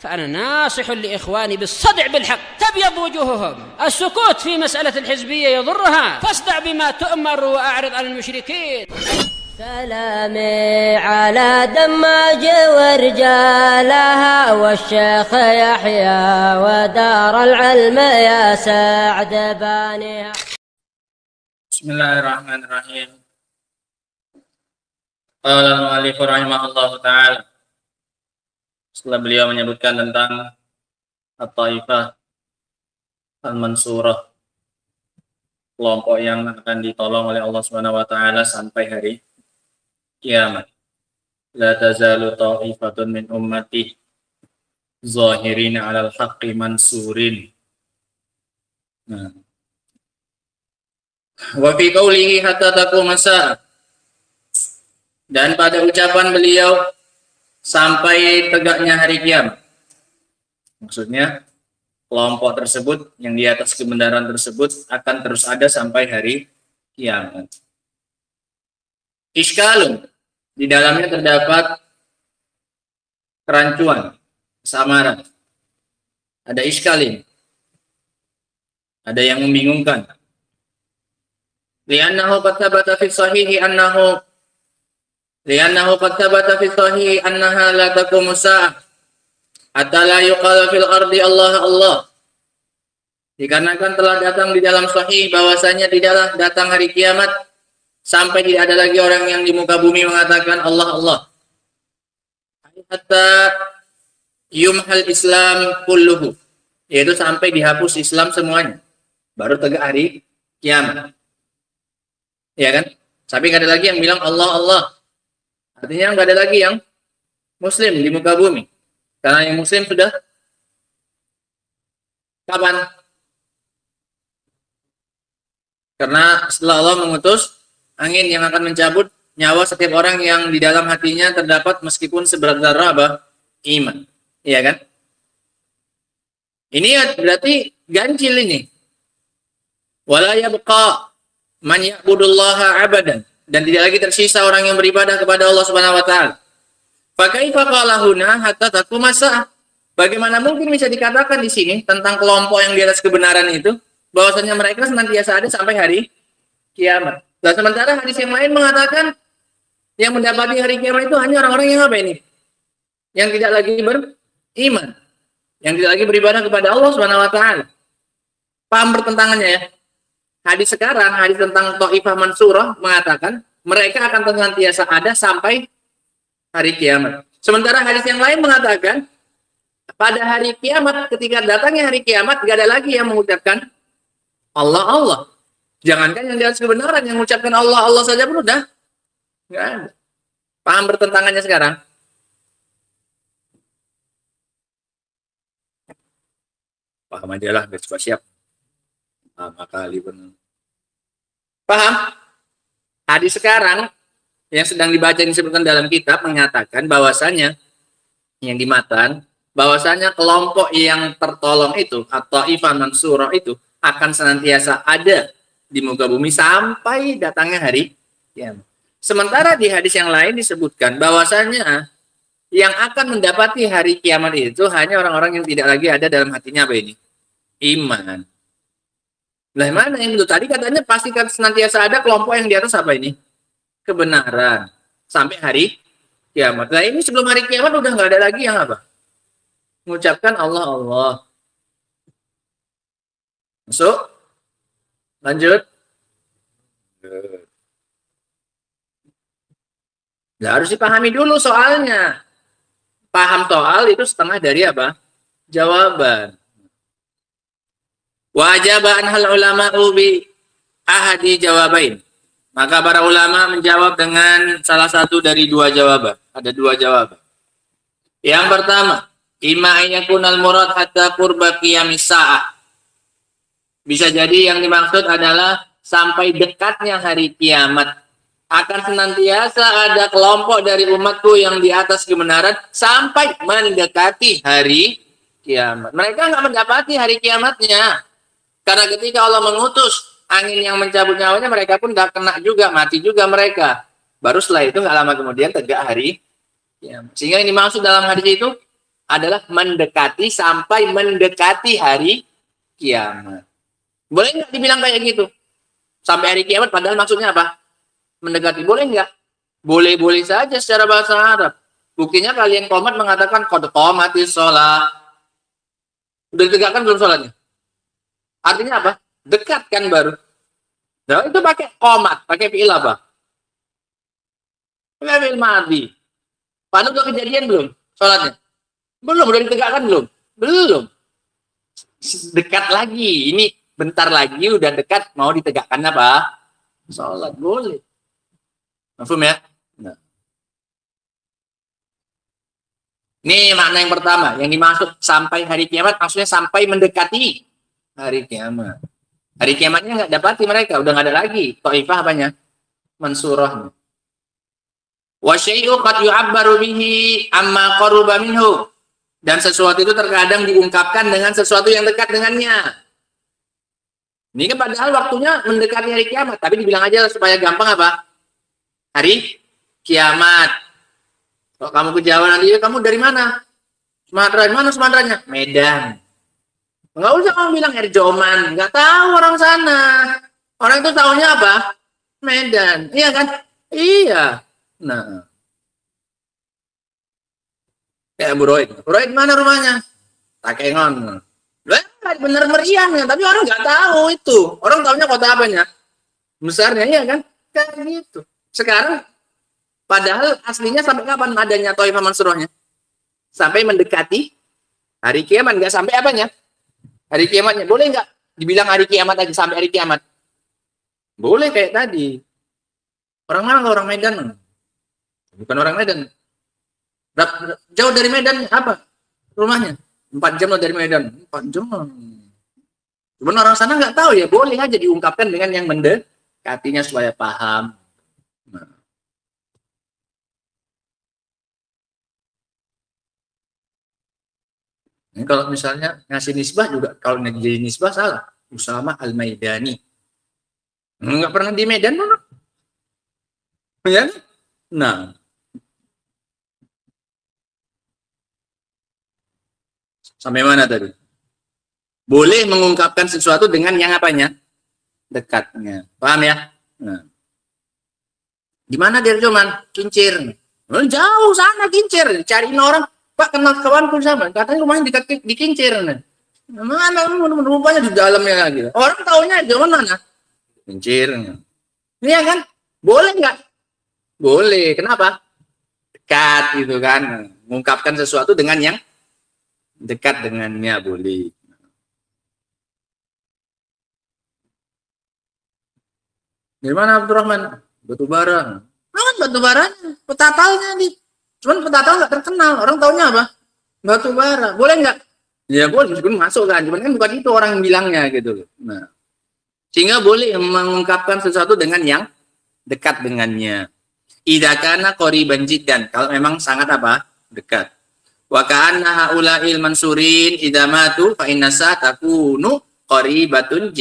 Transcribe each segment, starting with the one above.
فأنا ناصح لإخواني بالصدع بالحق تبيض وجوههم. السكوت في مسألة الحزبية يضرها، فاصدع بما تؤمر وأعرض عن المشركين. سلامي على دماج ورجالها والشيخ يحيى ودار العلم يا سعد بانيها. Bismillahirrahmanirrahim. Qala al-mu'allif rahimahullahu ta'ala. Setelah beliau menyebutkan tentang at-taifah al-mansurah, kelompok yang akan ditolong oleh Allah Subhanahu wa taala sampai hari kiamat. La tazalu ta'ifatun min ummati zahirina 'alal haqqi mansurin. Nah. Wa fi qawlihi hatta taqum as-sa'a. Dan pada ucapan beliau sampai tegaknya hari kiamat. Maksudnya kelompok tersebut yang di atas kebenaran tersebut akan terus ada sampai hari kiamat. Iskalun, di dalamnya terdapat kerancuan, kesamaran. Ada iskalin. Ada yang membingungkan. Li'annahu qad thabata fi sahihi annahu annaha la taqumu sa'ah hatta la yuqala fil ardi Allah Allah. Dikarenakan telah datang di dalam sahih bahwasanya tidaklah datang hari kiamat sampai tidak ada lagi orang yang di muka bumi mengatakan Allah Allah. Hatta yumhal Islam kulluhu, yaitu sampai dihapus Islam semuanya, baru tegak hari kiamat. Ya kan? Tapi nggak ada lagi yang bilang Allah Allah. Artinya nggak ada lagi yang Muslim di muka bumi. Karena yang Muslim sudah kapan? Karena setelah Allah mengutus angin yang akan mencabut nyawa setiap orang yang di dalam hatinya terdapat meskipun seberat zarah apa? Iman. Iya kan? Ini berarti ganjil ini. Wala yabqa man ya'budullaha abadan, dan tidak lagi tersisa orang yang beribadah kepada Allah Subhanahu wa taala. Fa kaifa qala huna hatta taqum as-saah? Bagaimana mungkin bisa dikatakan di sini tentang kelompok yang di atas kebenaran itu bahwasanya mereka senantiasa ada sampai hari kiamat. Nah, sementara hadis yang lain mengatakan yang mendapati hari kiamat itu hanya orang-orang yang apa ini? Yang tidak lagi beriman, yang tidak lagi beribadah kepada Allah Subhanahu wa taala. Paham pertentangannya ya? Hadis sekarang, hadis tentang Taifah Mansurah mengatakan mereka akan senantiasa ada sampai hari kiamat. Sementara hadis yang lain mengatakan pada hari kiamat, ketika datangnya hari kiamat, gak ada lagi yang mengucapkan Allah Allah. Jangankan yang di atas kebenaran, yang mengucapkan Allah Allah saja pun udah gak ada. Paham pertentangannya sekarang? Paham aja lah, biar siap. Kali pun paham. Hadis sekarang yang sedang dibaca disebutkan dalam kitab mengatakan bahwasanya yang di matan bahwasanya kelompok yang tertolong itu atau Taifah Mansurah itu akan senantiasa ada di muka bumi sampai datangnya hari kiamat. Sementara di hadis yang lain disebutkan bahwasanya yang akan mendapati hari kiamat itu hanya orang-orang yang tidak lagi ada dalam hatinya apa ini? Iman. Nah, mana yang itu tadi katanya pastikan senantiasa ada kelompok yang di atas apa ini? Kebenaran. Sampai hari kiamat. Nah, ini sebelum hari kiamat udah nggak ada lagi yang apa? Mengucapkan Allah Allah. Masuk? Lanjut? Nah, harus dipahami dulu soalnya. Paham soal itu setengah dari apa? Jawaban. Wajaba anhal ulama'u bi ahadi jawabain. Maka para ulama menjawab dengan salah satu dari dua jawaban. Ada dua jawaban. Yang pertama, imma ayakunal murad hatta qurba qiyamis sa'ah. Bisa jadi yang dimaksud adalah sampai dekatnya hari kiamat. Akan senantiasa ada kelompok dari umatku yang di atas kebenaran sampai mendekati hari kiamat. Mereka nggak mendapati hari kiamatnya. Karena ketika Allah mengutus angin yang mencabut nyawanya, mereka pun gak kena juga, mati juga mereka. Baru setelah itu gak lama kemudian tegak hari kiamat. Sehingga yang dimaksud dalam hadis itu adalah mendekati sampai mendekati hari kiamat. Boleh nggak dibilang kayak gitu? Sampai hari kiamat, padahal maksudnya apa? Mendekati. Boleh nggak? Boleh-boleh saja secara bahasa Arab. Buktinya kalian qomat mengatakan qad qamatis shalah. Udah ditegakkan belum sholatnya? Artinya apa? Dekat kan baru. Nah, itu pakai qomat, pakai fi'il apa? Pakai fi'il madhi. Padahal udah kejadian belum sholatnya? Belum, udah ditegakkan belum? Belum. Dekat lagi. Ini bentar lagi udah dekat mau ditegakkan apa? Sholat. Boleh. Mafhum ya? Nah. Ini makna yang pertama. Yang dimaksud sampai hari kiamat maksudnya sampai mendekati hari kiamat. Hari kiamatnya nggak dapati mereka. Udah nggak ada lagi. Taifah apanya? Mansurah. Wa syai'u qad yu'abbaru bihi amma qaruba minhu. Dan sesuatu itu terkadang diungkapkan dengan sesuatu yang dekat dengannya. Ini kan padahal waktunya mendekati hari kiamat. Tapi dibilang aja supaya gampang apa? Hari kiamat. Kalau kamu kejauhan nanti, kamu dari mana? Sumatera. Mana Sumateranya? Medan. Nggak usah kamu bilang Erjoman. Nggak tahu orang sana. Orang itu tahunya apa? Medan. Iya kan? Iya. Nah. Kayak Bu Roid. Bu Roid mana rumahnya? Takengon. Bener meriah ya, tapi orang nggak tahu itu. Orang tahunya kota apanya? Besarnya, iya kan? Kayak gitu. Sekarang, padahal aslinya sampai kapan adanya Taifah Mansurahnya? Sampai mendekati hari kiamat. Nggak sampai apanya? Hari kiamatnya. Boleh nggak dibilang hari kiamat aja sampai hari kiamat? Boleh kayak tadi. Orang mana? Orang Medan. Bukan orang Medan. Jauh dari Medan apa? Rumahnya? 4 jam dari Medan. 4 jam. Cuman orang sana nggak tahu ya. Boleh aja diungkapkan dengan yang mendekatinya supaya paham. Nah. Ini kalau misalnya ngasih nisbah juga, kalau jadi nisbah salah. Usama Al-Maidani. Nggak pernah di Medan, mana? Ya? Nah. Sampai mana tadi? Boleh mengungkapkan sesuatu dengan yang apanya? Dekatnya. Paham ya? Nah. Gimana dia cuman? Kincir. Jauh sana Kincir. Cariin orang. Pak kenal kawanku sama. Katanya rumahnya di Kincir. Mana rupanya di dalamnya lagi. Orang taunya di mana? Kincir. Iya kan? Boleh nggak? Boleh. Kenapa? Dekat gitu kan. Mengungkapkan sesuatu dengan yang dekat dengannya boleh. Dari mana Abdurrahman? Batu bara. Nah, batu baranya, petatalnya nih. Cuman petatal nggak terkenal. Orang taunya apa? Batu bara. Boleh nggak? Ya boleh, meskipun masuk kan. Cuman kan bukan itu orang yang bilangnya gitu. Nah, sehingga boleh mengungkapkan sesuatu dengan yang dekat dengannya. Idza kana qoriban jiddan. Kalau memang sangat apa? Dekat. Wa ka'anna haula'il mansurin idza matu fa inna takunu qaribatan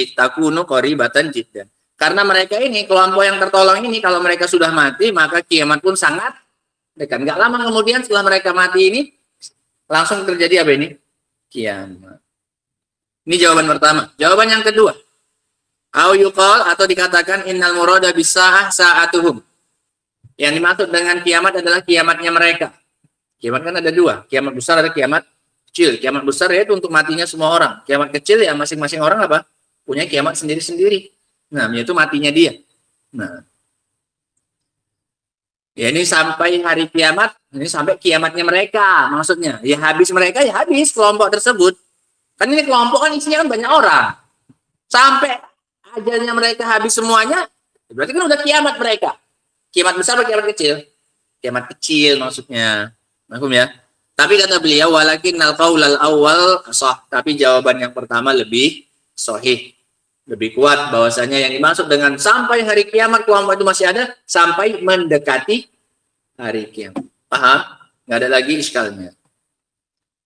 jiddan. Karena mereka ini kelompok yang tertolong ini kalau mereka sudah mati maka kiamat pun sangat dekat. Enggak lama kemudian setelah mereka mati ini langsung terjadi apa ini? Kiamat. Ini jawaban pertama. Jawaban yang kedua. Au yuqal atau dikatakan innal murada bisa'ah sa'atuhum. Yang dimaksud dengan kiamat adalah kiamatnya mereka. Kiamat kan ada dua, kiamat besar ada kiamat kecil. Kiamat besar yaitu untuk matinya semua orang. Kiamat kecil ya masing-masing orang apa? Punya kiamat sendiri-sendiri. Nah, yaitu matinya dia. Nah, ya ini sampai hari kiamat, ini sampai kiamatnya mereka maksudnya. Ya habis mereka, ya habis kelompok tersebut. Kan ini kelompok kan isinya kan banyak orang. Sampai ajalnya mereka habis semuanya, berarti kan udah kiamat mereka. Kiamat besar atau kiamat kecil? Kiamat kecil maksudnya. Maksum ya. Tapi kata beliau walakin al-qaul al-awwal sah. Tapi jawaban yang pertama lebih sahih. Lebih kuat bahwasanya yang dimaksud dengan sampai hari kiamat kelompok itu masih ada sampai mendekati hari kiamat. Paham? Enggak ada lagi iskalnya.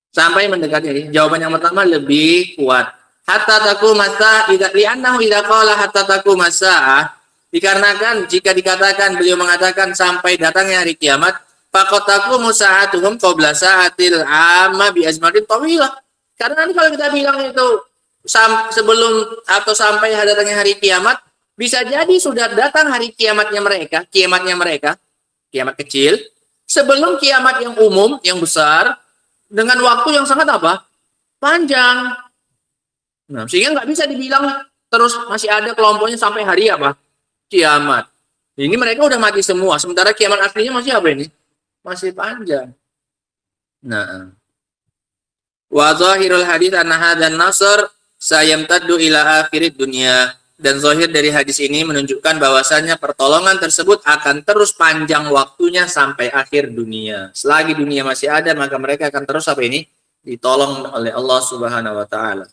Sampai mendekati hari. Jawaban yang pertama lebih kuat. Hatta taku masa idza li'annahu idza qala hatta taku masa dikarenakan jika dikatakan beliau mengatakan sampai datangnya hari kiamat Faqataku musa'atuhum qabla sa'atil amma bi azmarin tawilah. Karena nanti kalau kita bilang itu sebelum atau sampai datangnya hari kiamat, bisa jadi sudah datang hari kiamatnya mereka, kiamat kecil, sebelum kiamat yang umum, yang besar, dengan waktu yang sangat apa? Panjang. Nah, sehingga nggak bisa dibilang terus masih ada kelompoknya sampai hari apa? Kiamat. Ini mereka udah mati semua, sementara kiamat aslinya masih apa ini? Masih panjang. Nah, wa zahirul hadits anna hadzal nasr sayamtaddu ila akhirid dunya. Dan zahir dari hadis ini menunjukkan bahwasannya pertolongan tersebut akan terus panjang waktunya sampai akhir dunia. Selagi dunia masih ada, maka mereka akan terus apa ini? Ditolong oleh Allah Subhanahu wa taala.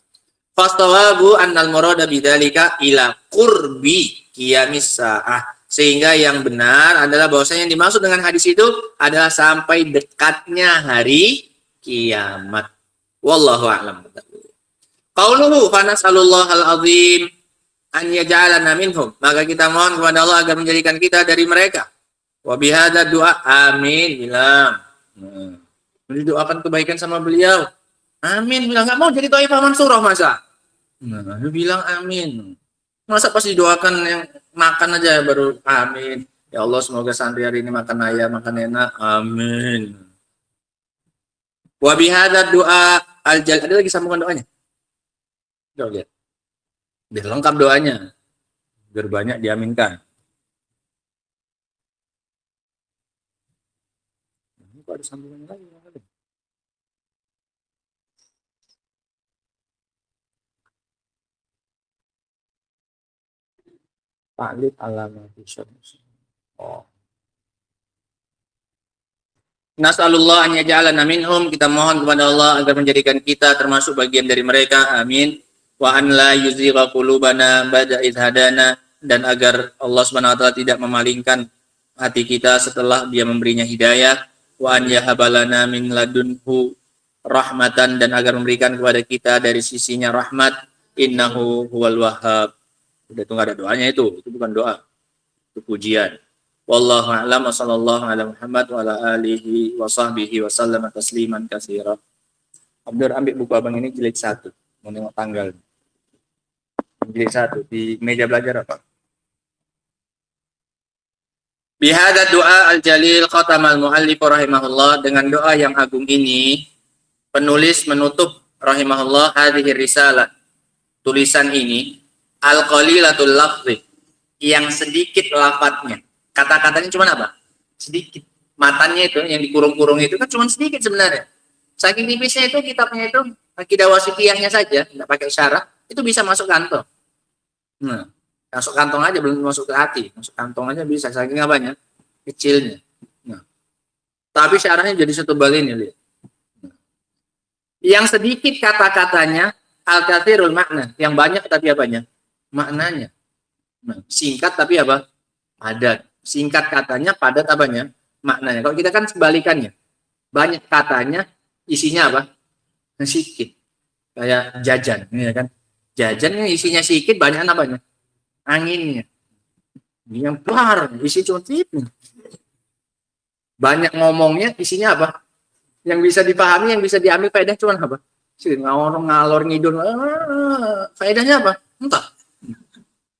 Fastawabu annal murada bidzalika ila qurbi qiyamis saah. Sehingga yang benar adalah bahwasanya yang dimaksud dengan hadis itu adalah sampai dekatnya hari kiamat. Wallahu a'lam. Qauluhu fa nas'alullahal azim an yaj'alana minhum. Maka kita mohon kepada Allah agar menjadikan kita dari mereka. Wa bihadza du'a amin bilang. Didoakan kebaikan sama beliau. Amin bilang, enggak mau jadi Thaifah Mansurah masa. Nah, lu bilang amin. Masa pas didoakan yang makan aja baru amin. Ya Allah semoga santri hari ini makan ayam, makan enak. Amin. Wa bihadza du'a al-jal. Ada lagi sambungan doanya? Coba lihat. Biar lengkap doanya. Biar banyak diaminkan. Ini kok ada sambungan lagi? Ta'lid alamati syams. Oh. Nas'alullah an yaj'alana minhum. Kita mohon kepada Allah agar menjadikan kita termasuk bagian dari mereka. Amin. Wa an la yuzigha qulubana ba'da idh hadana. Dan agar Allah Subhanahu wa taala tidak memalingkan hati kita setelah Dia memberinya hidayah. Wa an yahabalana min ladunhu rahmatan. Dan agar memberikan kepada kita dari sisinya rahmat. Innahu huwal wahhab. Itu nggak ada doanya, itu bukan doa, itu pujian. Wallahu a'lam wa sallallahu ala Muhammad wa ala alihi wa sahbihi wa sallama tasliman katsira. Abdur, ambil buku abang ini jilid 1, mau nengok tanggal. Jilid 1 di meja belajar apa? Bihadza du'a al-jalil khatamal muallif rahimahullah. Dengan doa yang agung ini penulis menutup rahimahullah hadhihi risalah, tulisan ini al-qalilatul lafzi, yang sedikit lafadznya. Kata-katanya cuma apa? Sedikit. Matanya itu yang dikurung-kurung itu kan cuma sedikit sebenarnya. Saking tipisnya itu kitabnya itu, akidah wasithiyahnya saja, tidak pakai syarah, itu bisa masuk kantong. Nah, masuk kantong aja, belum masuk ke hati. Masuk kantong aja bisa, saking apanya? Kecilnya. Nah, tapi syarahnya jadi setebal ini, lihat. Nah. Yang sedikit kata-katanya al-katsirul makna, yang banyak tapi apanya? Maknanya. Nah, singkat tapi apa? Padat. Singkat katanya, padat apanya? Maknanya. Kalau kita kan sebalikannya. Banyak katanya, isinya apa? Sedikit. Kayak jajan, ya kan? Jajan yang isinya sedikit, banyak apanya? Anginnya. Yang besar, isi cuma tipis. Banyak ngomongnya, isinya apa? Yang bisa dipahami, yang bisa diambil faedah cuma apa? Ngalor ngidul. Faedahnya apa? Entah.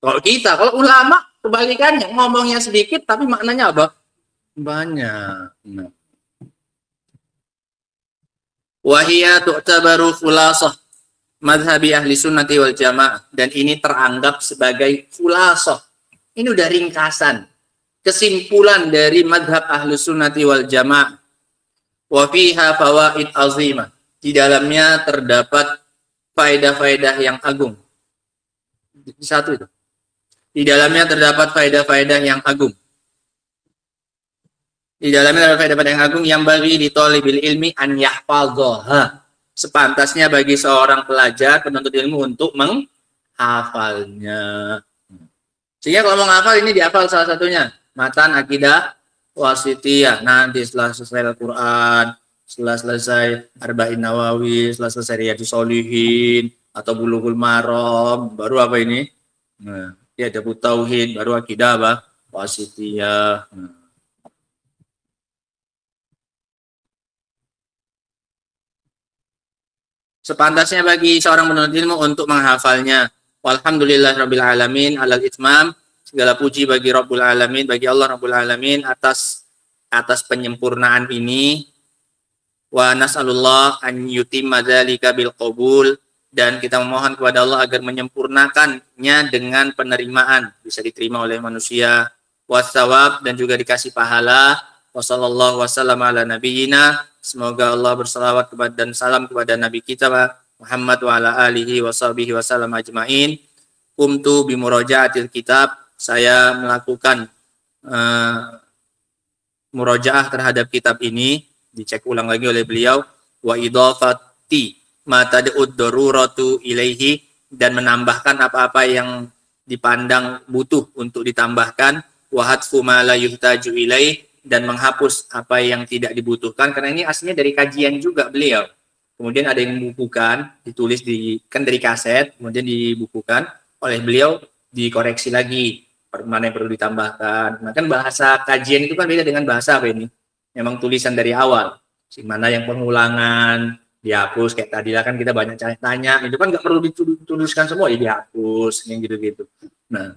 Kalau ulama kebalikannya, ngomongnya sedikit tapi maknanya apa? Banyak. Nah. Wahia tu'tabaru khulasah madhabi ahli sunnati wal jamaah. Dan ini teranggap sebagai khulasah. Ini udah ringkasan. Kesimpulan dari madhab ahli sunnati wal jamaah. Wa fiha fawaid azimah. Di dalamnya terdapat faedah-faedah yang agung. Satu itu. Di dalamnya terdapat faedah-faedah yang agung. Di dalamnya terdapat faedah-faedah yang agung yang bagi di thalibil ilmi an yahfadhaha. Sepantasnya bagi seorang pelajar penuntut ilmu untuk menghafalnya. Sehingga kalau mau menghafal ini dihafal salah satunya. Matan akidah wasithiyah. Nanti setelah selesai Al-Quran, setelah selesai Arba'in Nawawi, setelah selesai Riyadhus Shalihin atau Bulughul Maram, baru apa ini? Nah, ya ada tauhid, baru akidah apa? Wasithiyah. sepantasnya bagi seorang penuntut ilmu untuk menghafalnya. Walhamdulillahirabbil alamin alal itmam. Segala puji bagi Rabbul Alamin, bagi Allah Rabbul Alamin atas penyempurnaan ini. Wa nas'alullah an yutimma dzalika bil qabul, dan kita memohon kepada Allah agar menyempurnakannya dengan penerimaan, bisa diterima oleh manusia, wasawab, dan juga dikasih pahala. Wassallallahu wasallam ala nabiyyina, semoga Allah bersalawat dan salam kepada nabi kita Muhammad wa ala alihi washabihi wasallam ajmain. Qumtu bi murajaatil kitab, saya melakukan murojaah terhadap kitab ini, dicek ulang lagi oleh beliau, wa idhafati ma tad'ud daruratu ilaihi, dan menambahkan apa-apa yang dipandang butuh untuk ditambahkan, wa hadfu ma la yuhtaju ilaih, dan menghapus apa yang tidak dibutuhkan, karena ini aslinya dari kajian juga beliau. Kemudian ada yang dibukukan, ditulis kan dari kaset, kemudian dibukukan oleh beliau, dikoreksi lagi mana yang perlu ditambahkan. Nah, kan bahasa kajian itu kan beda dengan bahasa apa ini? Memang tulisan dari awal. Mana yang pengulangan dihapus, kayak tadi lah kan kita banyak tanya, itu kan nggak perlu dituliskan semua, ya dihapus, yang gitu-gitu. Nah,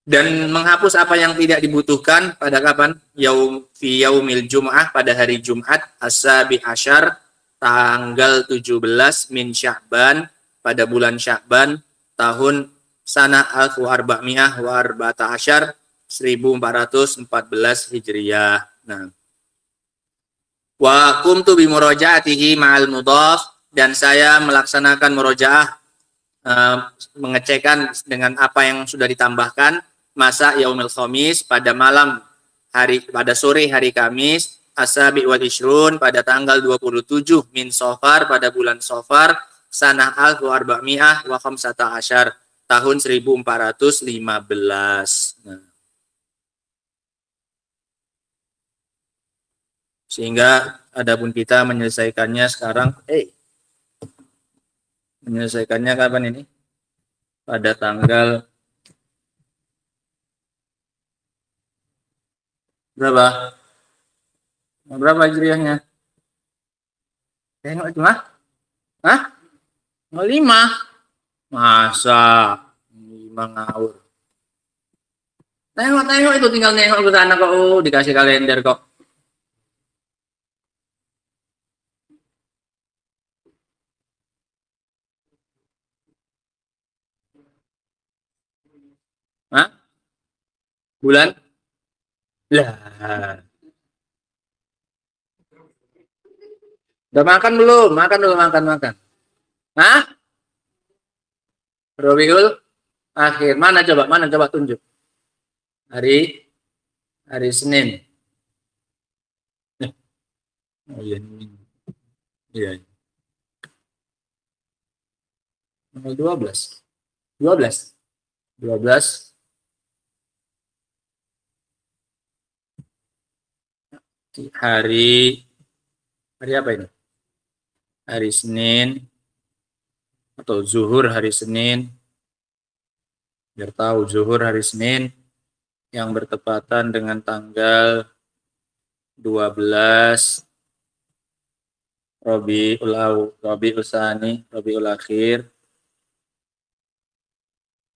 dan menghapus apa yang tidak dibutuhkan pada kapan? Fi yaumil jum'ah, pada hari Jumat, as-sabi asyar, tanggal 17 min Sya'ban, pada bulan Sya'ban, tahun sana al-400 wa arba'ata asyar, 1414 Hijriyah. Nah, wa qumtu bi murajaatihi ma'al mudhaf, dan saya melaksanakan murojaah, mengecekkan dengan apa yang sudah ditambahkan, masa yaumil khamis, pada sore hari Kamis, asabi wal ishrun, pada tanggal 27 min Safar, pada bulan Safar, sanah al-400 wa khamsata asyar, tahun 1415. Nah, sehingga adapun kita menyelesaikannya sekarang, menyelesaikannya kapan ini? Pada tanggal berapa? Berapa hijriahnya? Tengok itu, Hah? 5. Masa 5 ngawur. Tengok itu, tinggal nengok ke sana kok. Dikasih kalender kok. Hah? Bulan? Lah. Udah makan belum? Makan. Hah? Rabiul Akhir. Mana coba tunjuk. Hari Senin. Oh iya. Iya. Tanggal 12. Hari apa ini? Hari Senin atau zuhur hari Senin, biar tahu zuhur hari Senin yang bertepatan dengan tanggal 12 Rabiul Akhir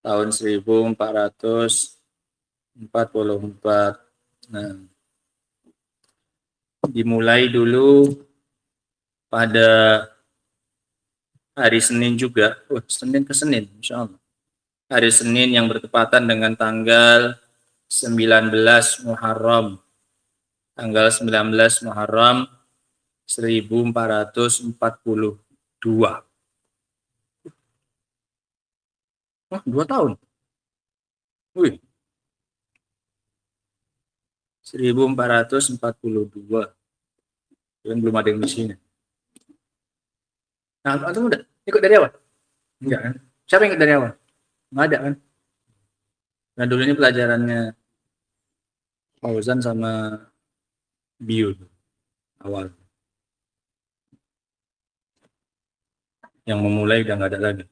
tahun 1444. Nah, dimulai dulu pada hari Senin juga. Senin ke Senin, insya Allah. Hari Senin yang bertepatan dengan tanggal 19 Muharram. Tanggal 19 Muharram 1442. 2 tahun. 1442. Dan belum ada yang di sini. Nah, antum udah ikut dari awal? Enggak kan? Siapa yang ikut dari awal? Nggak ada kan? Nah, dulu ini pelajarannya Fauzan sama Bio awal. Yang memulai udah nggak ada lagi.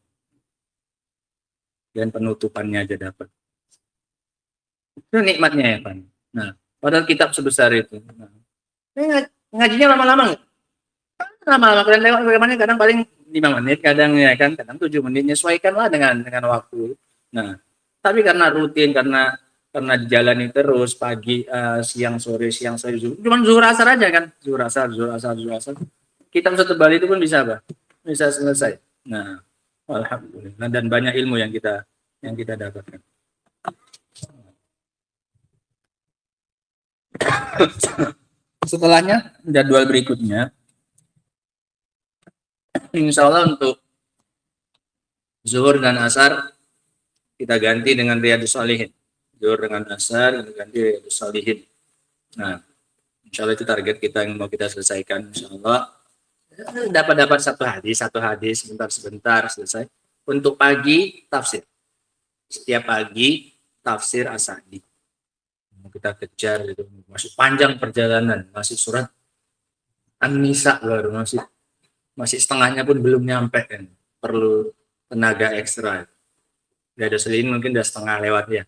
Dan penutupannya aja dapat. Itu nikmatnya ya, Pak. Nah, padahal kitab sebesar itu. Nah, ngajinya lama-lama nggak? Lama-lama kalian lewat bagaimana, kadang paling 5 menit, kadang ya kan, kadang 7 menit, nyesuaikanlah dengan waktu. Nah, tapi karena rutin, karena dijalani terus pagi, siang sore zuhur. Cuman zuhur asar aja kan, zuhur asar. Kitab setebal itu pun bisa apa? Bisa selesai. Nah, alhamdulillah, dan banyak ilmu yang kita dapatkan. Setelahnya jadwal berikutnya, insya Allah untuk zuhur dan asar kita ganti dengan Riyadhus Shalihin. Zuhur dengan asar kita ganti Riyadhus Shalihin. Nah, insya Allah itu target kita yang mau kita selesaikan. Insya Allah dapat satu hadis sebentar selesai. Untuk pagi tafsir, setiap pagi tafsir As-Sa'di. Kita kejar itu, masih panjang perjalanan, masih surat An-Nisa baru, masih setengahnya pun belum nyampe kan, perlu tenaga ekstra. Gak ada selin mungkin udah setengah lewat ya.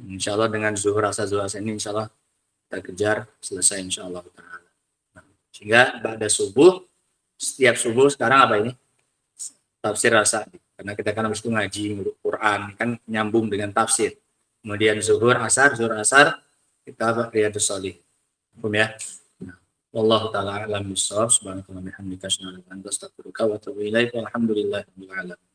Insya Allah dengan zuhur asar ini insya Allah kita kejar selesai insya Allah. Nah, sehingga pada subuh, setiap subuh sekarang apa ini? Tafsir As-Sa'di. Karena kita kan habis itu ngaji Quran, kan nyambung dengan tafsir. Kemudian zuhur asar kita Riyadhus Shalihin. Paham ya? Nah, wallahu taala a'lam bissawab. Subhanakallahumma wa bihamdika asyhadu an la ilaha illa anta astaghfiruka wa atubu ilaik. Walhamdulillahirabbil alamin.